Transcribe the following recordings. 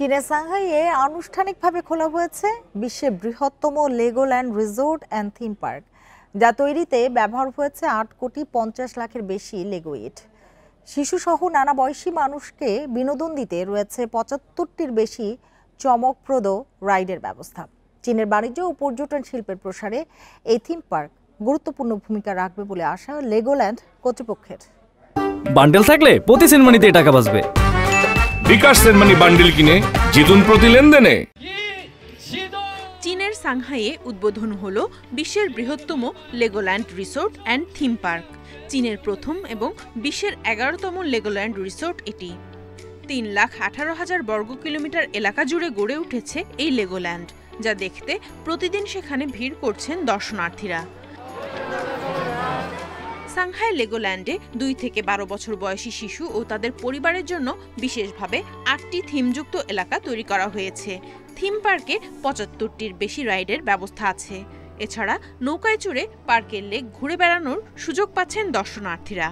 চীনের সাংহাইয়ে আনুষ্ঠানিকভাবে খোলা হয়েছে বিশ্বের বৃহত্তম Legoland resort and theme park, যা তৈরিতে ব্যবহার হয়েছে 8,50,00,000-এর বেশি লেগো ইট। শিশুসহ নানা বয়সী মানুষকে বিনোদন দিতে রয়েছে 75টির বেশি চমকপ্রদ রাইডের ব্যবস্থা। চীনের বাণিজ্য ও পর্যটন শিল্পের প্রসারে এই থিম পার্ক গুরুত্বপূর্ণ ভূমিকা রাখবে বলে আশা লেগোল্যান্ড কর্তৃপক্ষের। বান্ডেল থাকলে প্রতি সেনমানিতে টাকা বাঁচবে। বিকাশ সেনমানি বান্ডেল কিনে জিতুন প্রতি লেনদেনে। চীনের সাংহাইয়ে উদ্বোধন হলো বিশ্বের বৃহত্তম Legoland resort and theme park. চীনের প্রথম এবং বিশ্বের 11তম লেগোল্যান্ড রিসোর্ট এটি। 3,18,000 বর্গ কিলোমিটার এলাকা জুড়ে গড়ে উঠেছে এই লেগোল্যান্ড, যা দেখতে প্রতিদিন সেখানে ভিড় করছেন দর্শনার্থীরা। সাংহাই লেগোল্যান্ডে 2 থেকে 12 বছর বয়সী শিশু ও তাদের পরিবারের জন্য বিশেষভাবে 8টি থিমযুক্ত এলাকা তৈরি করা হয়েছে। থিম পার্কে 75টির বেশি রাইডের ব্যবস্থা আছে। এছাড়া নৌকায় চড়ে পার্কের লেক ঘুরে বেড়ানোর সুযোগ পাচ্ছেন দর্শনার্থীরা।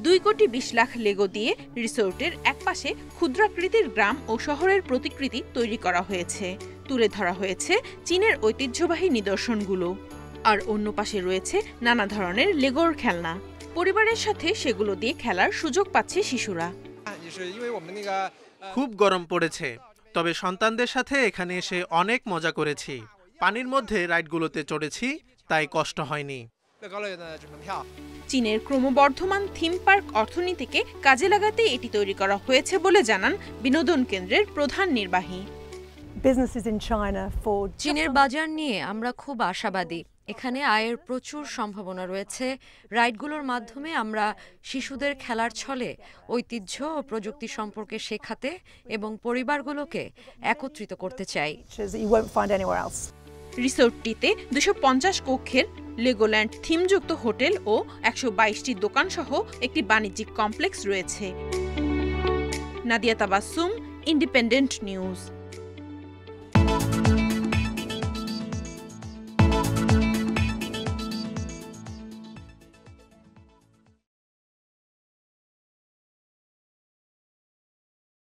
$2,20,00,000 লেগো দিয়ে রিসোর্টের একপাশে ক্ষুদ্রাকৃতির গ্রাম ও শহরের প্রতিকৃতি তৈরি করা হয়েছে। তুলে ধরা হয়েছে চীনের ঐতিহ্যবাহী নিদর্শনগুলো। আর অন্য পাশে রয়েছে নানা ধরনের লেগোর খেলনা। পরিবারের সাথে সেগুলো দিয়ে খেলার সুযোগ পাচ্ছে শিশুরা। খুব গরম পড়েছে, তবে সন্তানদের সাথে এখানে এসে অনেক মজা করেছি। পানির মধ্যে রাইডগুলোতে চড়েছি, তাই কষ্ট হয়নি। চীনের ক্রমবর্ধমান থিম পার্ক অর্থনীতিকে কাজে লাগাতে এটি তৈরি করা হয়েছে বলে জানান বিনোদন কেন্দ্রের প্রধান নির্বাহী। চীনের বাজার নিয়ে আমরা খুব আশাবাদী। এখানে আয়ের প্রচুর সম্ভাবনা রয়েছে। রাইডগুলোর মাধ্যমে আমরা শিশুদের খেলার ছলে ঐতিহ্য ও প্রযুক্তি সম্পর্কে শেখাতে এবং পরিবারগুলোকে একত্রিত করতে চাই। রিসোর্টটিতে 250 কক্ষের লেগোল্যান্ড থিমযুক্ত হোটেল ও 122টি দোকান সহ একটি বাণিজ্যিক কমপ্লেক্স রয়েছে। Nadia Tabassum, independent news.